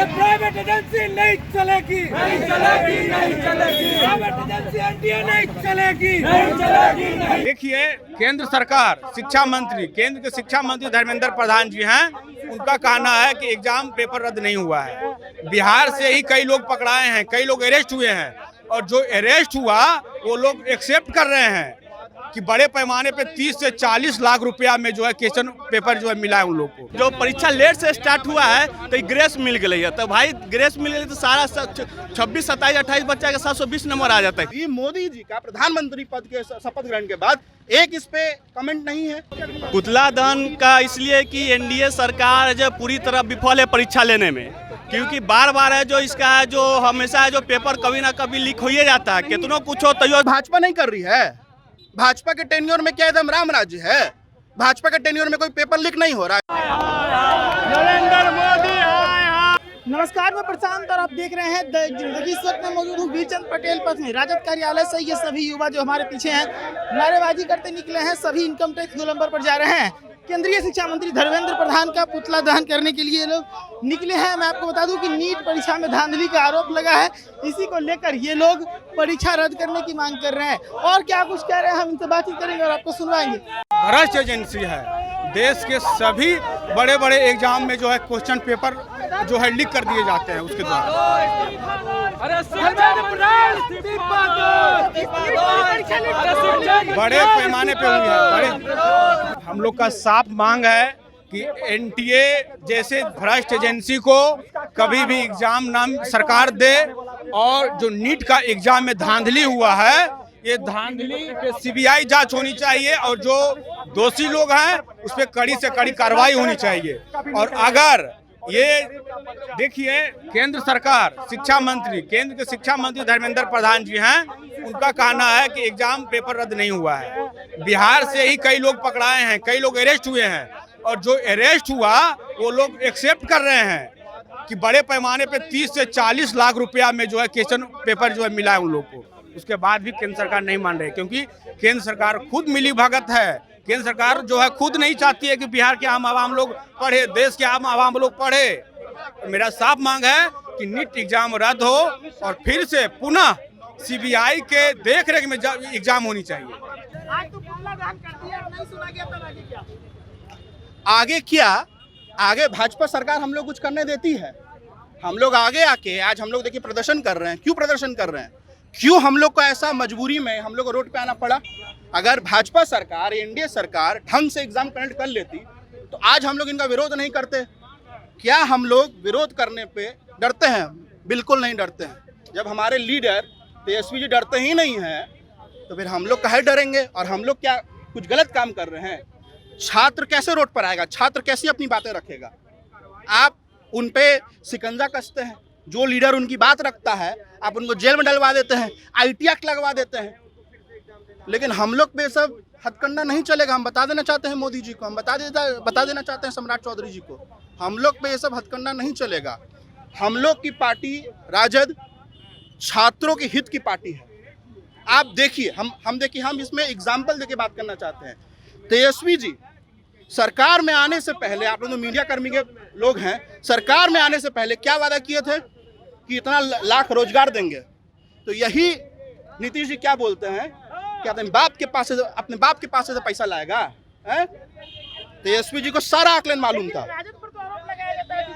अरे private agency नहीं चलेगी, नहीं चलेगी, नहीं चलेगी। प्राइवेट एजेंसी एनडीए नहीं चलेगी, नहीं चलेगी, नहीं। देखिए, केंद्र सरकार शिक्षा मंत्री, केंद्र के शिक्षा मंत्री धर्मेंद्र प्रधान जी हैं, उनका कहना है कि एग्जाम पेपर रद्द नहीं हुआ है। बिहार से ही कई लोग पकड़ाए हैं, कई लोग अरेस्ट हुए हैं, और जो अरेस्ट हुआ वो लोग एक्सेप्ट कर रहे हैं कि बड़े पैमाने पे 30 से 40 लाख रुपया में जो है क्वेश्चन पेपर जो है मिला है उन लोग को। जो परीक्षा लेट से स्टार्ट हुआ है तो ग्रेस मिल गई है, तो भाई ग्रेस मिल गई तो सारा 26, 27, 28 बच्चा का 720 नंबर आ जाता है। ये मोदी जी का प्रधानमंत्री पद के शपथ ग्रहण के बाद एक इस पे कमेंट नहीं है। पुतला दहन का इसलिए कि एनडीए सरकार जो पूरी तरह विफल है परीक्षा लेने में, क्योंकि बार बार है जो इसका है जो हमेशा है जो पेपर कभी ना कभी लीक हो ही जाता है, कितनों कुछ हो तो भाजपा नहीं कर रही है। भाजपा के टेन्योर में क्या एकदम राम राज्य है? भाजपा के टेन्योर में कोई पेपर लीक नहीं हो रहा है। नरेंद्र मोदी आए। नमस्कार, मैं प्रशांत और आप देख रहे हैं इस वक्त मैं मौजूद हूँ वीरचंद पटेल पथ में। राजद कार्यालय से ये सभी युवा जो हमारे पीछे हैं नारेबाजी करते निकले हैं, सभी इनकम टैक्स गोलंबर पर जा रहे हैं। केंद्रीय शिक्षा मंत्री धर्मेंद्र प्रधान का पुतला दहन करने के लिए लोग निकले हैं। मैं आपको बता दूं कि नीट परीक्षा में धांधली का आरोप लगा है, इसी को लेकर ये लोग परीक्षा रद्द करने की मांग कर रहे हैं। और क्या कुछ कह रहे हैं हम इनसे बातचीत करेंगे और आपको सुनवाएंगे। भ्रष्ट एजेंसी है, देश के सभी बड़े बड़े एग्जाम में जो है क्वेश्चन पेपर जो है लीक कर दिए जाते हैं उसके द्वारा। बड़े पैमाने पे हुई है। हम लोग का साफ मांग है कि एनटीए जैसे भ्रष्ट एजेंसी को कभी भी एग्जाम नाम सरकार दे, और जो नीट का एग्जाम में धांधली हुआ है ये धांधली पे सीबीआई जांच होनी चाहिए, और जो दोषी लोग हैं उस पर कड़ी से कड़ी कार्रवाई होनी चाहिए। और अगर ये देखिए, केंद्र सरकार शिक्षा मंत्री, केंद्र के शिक्षा मंत्री धर्मेंद्र प्रधान जी हैं, उनका कहना है कि एग्जाम पेपर रद्द नहीं हुआ है। बिहार से ही कई लोग पकड़ाए हैं, कई लोग अरेस्ट हुए हैं, और जो अरेस्ट हुआ वो लोग एक्सेप्ट कर रहे हैं कि बड़े पैमाने पे 30 से 40 लाख रुपया में जो है क्वेश्चन पेपर जो है मिला है उन लोग को। उसके बाद भी केंद्र सरकार नहीं मान रही, क्योंकि केंद्र सरकार खुद मिली भगत है। केंद्र सरकार जो है खुद नहीं चाहती है कि बिहार के आम आवाम लोग पढ़े, देश के आम आवाम लोग पढ़े। तो मेरा साफ मांग है कि नीट एग्जाम रद्द हो और फिर से पुनः सीबीआई के देखरेख में एग्जाम होनी चाहिए। आज तो पुतला दहन कर दिया, नहीं सुना गया तो आगे क्या? आगे क्या? आगे भाजपा सरकार हम लोग कुछ करने देती है? हम लोग आगे आके आज हम लोग देखिए प्रदर्शन कर रहे हैं। क्यों प्रदर्शन कर रहे हैं? क्यों हम लोग को ऐसा मजबूरी में हम लोग को रोड पे आना पड़ा? अगर भाजपा सरकार, एनडीए सरकार ढंग से एग्जाम कंडक्ट कर लेती तो आज हम लोग इनका विरोध नहीं करते। क्या हम लोग विरोध करने पे डरते हैं? बिल्कुल नहीं डरते हैं। जब हमारे लीडर तेजस्वी जी डरते ही नहीं हैं तो फिर हम लोग काहे डरेंगे? और हम लोग क्या कुछ गलत काम कर रहे हैं? छात्र कैसे रोड पर आएगा? छात्र कैसे अपनी बातें रखेगा? आप उन पे शिकंजा कसते हैं। जो लीडर उनकी बात रखता है आप उनको जेल में डलवा देते हैं, आईटी एक्ट लगवा देते हैं। लेकिन हम लोग पे सब हथकंडा नहीं चलेगा। हम बता देना चाहते हैं मोदी जी को, हम बता देना चाहते हैं सम्राट चौधरी जी को, हम लोग पे ये सब हथकंडा नहीं चलेगा। हम लोग की पार्टी राजद छात्रों के हित की पार्टी है। आप देखिए, हम इसमें एग्जाम्पल देके बात करना चाहते हैं। तेजस्वी जी सरकार में आने से पहले, आप लोग मीडिया कर्मी के लोग हैं, सरकार में आने से पहले क्या वादा किए थे कि इतना लाख रोजगार देंगे। तो यही नीतीश जी क्या बोलते हैं कि अपने बाप के पास से पैसा लाएगा। तेजस्वी जी को सारा आकलन मालूम था। राजद पर तो आरोप लगाया जाता है कि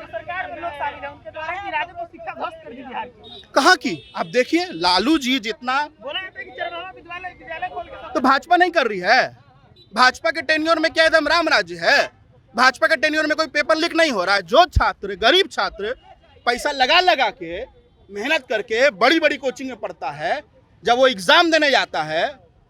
सरकार में लोग शामिल हैं उनके द्वारा कि राजद को शिक्षा ध्वस्त कर दी बिहार की। कहाँ की? आप देखिए, लालू जी जितना बोला जाता है कि चरवाहा विद्यालय खोल के तो भाजपा नहीं कर रही है। भाजपा के टेन्योर में क्या एकदम राम राज्य है? भाजपा के टेन्योर में कोई पेपर लीक नहीं हो रहा है। जो छात्र, गरीब छात्र पैसा लगा के मेहनत करके बड़ी बड़ी कोचिंग में पढ़ता है, जब वो एग्जाम देने जाता है,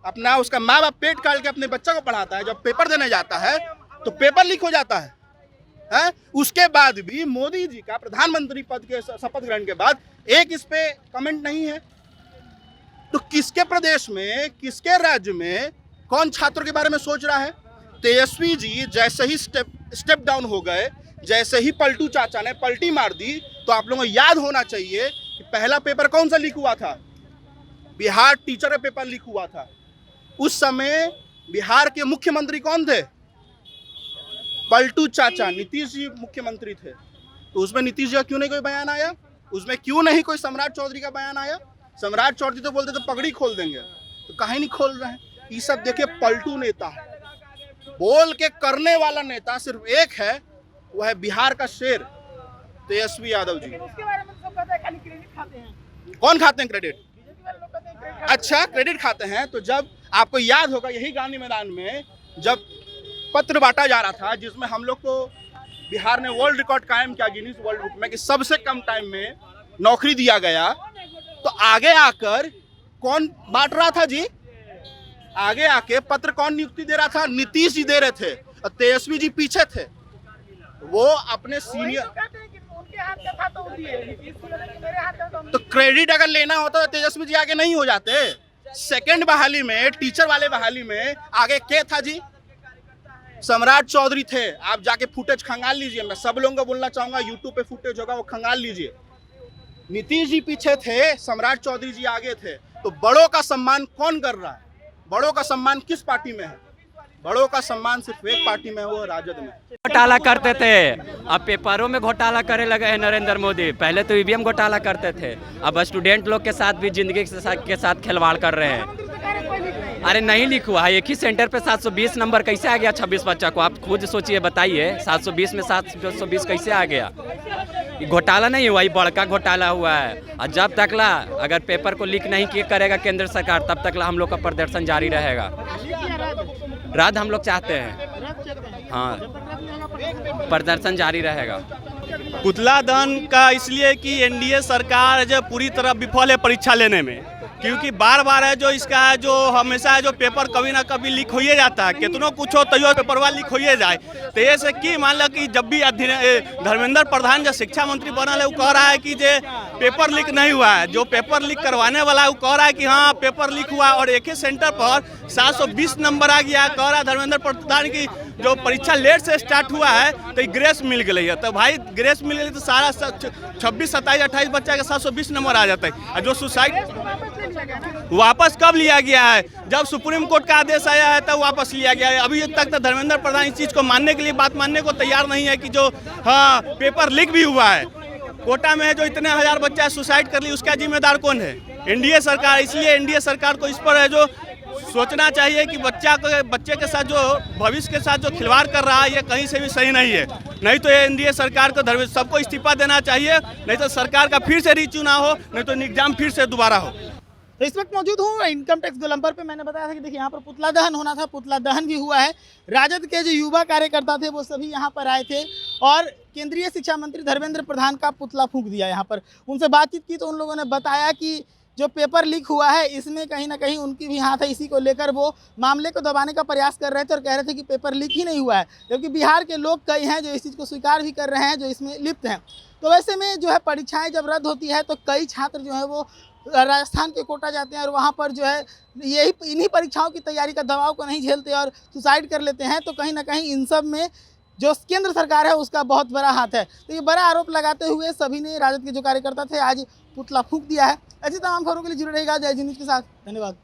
अपना उसका माँ बाप पेट काट के अपने बच्चा को पढ़ाता है, जब पेपर देने जाता है तो पेपर लीक हो जाता है। उसके बाद भी मोदी जी का प्रधानमंत्री पद के शपथ ग्रहण के बाद एक इस पे कमेंट नहीं है। तो किसके प्रदेश में, किसके राज्य में कौन छात्रों के बारे में सोच रहा है? तेजस्वी जी जैसे ही स्टेप डाउन हो गए, जैसे ही पलटू चाचा ने पलटी मार दी, तो आप लोगों को याद होना चाहिए कि पहला पेपर कौन सा लीक हुआ था? बिहार टीचर पेपर लीक हुआ था। उस समय बिहार के मुख्यमंत्री कौन थे? पलटू चाचा, नीतीश जी मुख्यमंत्री थे। तो उसमें नीतीश जी का क्यों नहीं कोई बयान आया? उसमें क्यों नहीं कोई सम्राट चौधरी का बयान आया? सम्राट चौधरी तो बोलते थे पगड़ी खोल देंगे, तो काहे नहीं खोल रहे हैं? ये सब देखिए पलटू नेता है, बोल के करने वाला नेता सिर्फ एक है, वो है बिहार का शेर तेजस्वी यादव जी। उसके बारे में सब पता है, खाली क्रेडिट खाते हैं। कौन खाते हैं क्रेडिट? बीजेपी वाले लोग कहते हैं क्रेडिट। अच्छा, क्रेडिट खाते हैं। तो जब आपको याद होगा यही गांधी मैदान में जब पत्र बांटा जा रहा था, जिसमें हम लोग को बिहार ने वर्ल्ड रिकॉर्ड कायम किया गिनीज वर्ल्ड बुक में कि सबसे कम टाइम में नौकरी दिया गया, तो आगे आकर कौन बांट रहा था जी? आगे आके पत्र कौन नियुक्ति दे रहा था? नीतीश जी दे रहे थे और तेजस्वी जी पीछे थे। वो अपने सीनियर उनके हाथ का था तो वो दिए, मेरे हाथ का तो तो क्रेडिट अगर लेना होता तो तेजस्वी जी आगे नहीं हो जाते। सेकंड बहाली में, टीचर वाले बहाली में आगे क्या था जी? सम्राट चौधरी थे। आप जाके फुटेज खंगाल लीजिए, मैं सब लोगों को बोलना चाहूंगा, यूट्यूब पे फुटेज होगा वो खंगाल लीजिए। नीतीश जी पीछे थे, सम्राट चौधरी जी आगे थे। तो बड़ों का सम्मान कौन कर रहा है? बड़ों का सम्मान किस पार्टी में है? बड़ों का सम्मान सिर्फ एक पार्टी में है, वो राजद में। घोटाला करते थे, अब पेपरों में घोटाला करे लगे हैं नरेंद्र मोदी। पहले तो ईवीएम घोटाला करते थे, अब स्टूडेंट लोग के साथ भी जिंदगी के साथ खिलवाड़ कर रहे हैं। अरे नहीं लिख हुआ है, एक ही सेंटर पे 720 नंबर कैसे आ गया 26 बच्चा को? आप खुद सोचिए, बताइए 720 में 720 कैसे आ गया? घोटाला नहीं हुआ, ये बड़का घोटाला हुआ है। और जब तक ला अगर पेपर को लीक नहीं किया करेगा केंद्र सरकार, तब तक ला हम लोग का प्रदर्शन जारी रहेगा। रद्द हम लोग चाहते हैं, हाँ, प्रदर्शन जारी रहेगा। पुतला दहन का इसलिए कि एनडीए सरकार जो पूरी तरह विफल है परीक्षा लेने में, क्योंकि बार बार है जो इसका है जो हमेशा है जो पेपर कभी ना कभी लीक हो ही जाता है। कितनों कुछ हो तो पेपरवा लीक हो ही जाए। तो ये से कि मान लो कि जब भी धर्मेंद्र प्रधान जो शिक्षा मंत्री बनल है वो कह रहा है कि जे पेपर लीक नहीं हुआ है, जो पेपर लीक करवाने वाला है वो कह रहा है कि हाँ पेपर लीक हुआ, और एक ही सेंटर पर 720 नंबर आ गया। कह रहा है धर्मेंद्र प्रधान की जो परीक्षा लेट से स्टार्ट हुआ है तो ग्रेस मिल गई है। तो भाई ग्रेस मिल गई तो सारा 26, 27, 28 बच्चा के 720 नंबर आ जाता है। और जो सुसाइड वापस कब लिया गया है? जब सुप्रीम कोर्ट का आदेश आया है तब वापस लिया गया है। अभी तक तो धर्मेंद्र प्रधान इस चीज़ को मानने के लिए, बात मानने को तैयार नहीं है कि जो हाँ पेपर लीक भी हुआ है। कोटा में जो इतने हजार बच्चा सुसाइड कर ली, उसका जिम्मेदार कौन है? एनडीए सरकार। इसलिए एनडीए सरकार को इस पर है जो सोचना चाहिए कि बच्चे के साथ जो भविष्य के साथ जो खिलवाड़ कर रहा है ये कहीं से भी सही नहीं है। नहीं तो ये एनडीए सरकार को सबको इस्तीफा देना चाहिए, नहीं तो सरकार का फिर से रीचुनाव हो, नहीं तो एग्जाम फिर से दोबारा हो। तो इस वक्त मौजूद हूँ इनकम टैक्स गोलंबर पे। मैंने बताया था कि देखिए यहाँ पर पुतला दहन होना था, पुतला दहन भी हुआ है। राजद के जो युवा कार्यकर्ता थे वो सभी यहाँ पर आए थे और केंद्रीय शिक्षा मंत्री धर्मेंद्र प्रधान का पुतला फूंक दिया। यहाँ पर उनसे बातचीत की तो उन लोगों ने बताया कि जो पेपर लीक हुआ है इसमें कहीं ना कहीं उनकी भी हाथ है। इसी को लेकर वो मामले को दबाने का प्रयास कर रहे थे और कह रहे थे कि पेपर लीक ही नहीं हुआ है, जबकि बिहार के लोग कई हैं जो इस चीज़ को स्वीकार भी कर रहे हैं, जो इसमें लिप्त हैं। तो वैसे में जो है परीक्षाएं जब रद्द होती है तो कई छात्र जो है वो राजस्थान के कोटा जाते हैं और वहाँ पर जो है यही इन्हीं परीक्षाओं की तैयारी का दबाव को नहीं झेलते और सुसाइड कर लेते हैं। तो कहीं ना कहीं इन सब में जो केंद्र सरकार है उसका बहुत बड़ा हाथ है। तो ये बड़ा आरोप लगाते हुए सभी ने, राजद के जो कार्यकर्ता थे, आज पुतला फूंक दिया है। ऐसी तमाम खबरों के लिए जुड़े रहेगा जय जी न्यूज़ के साथ। धन्यवाद।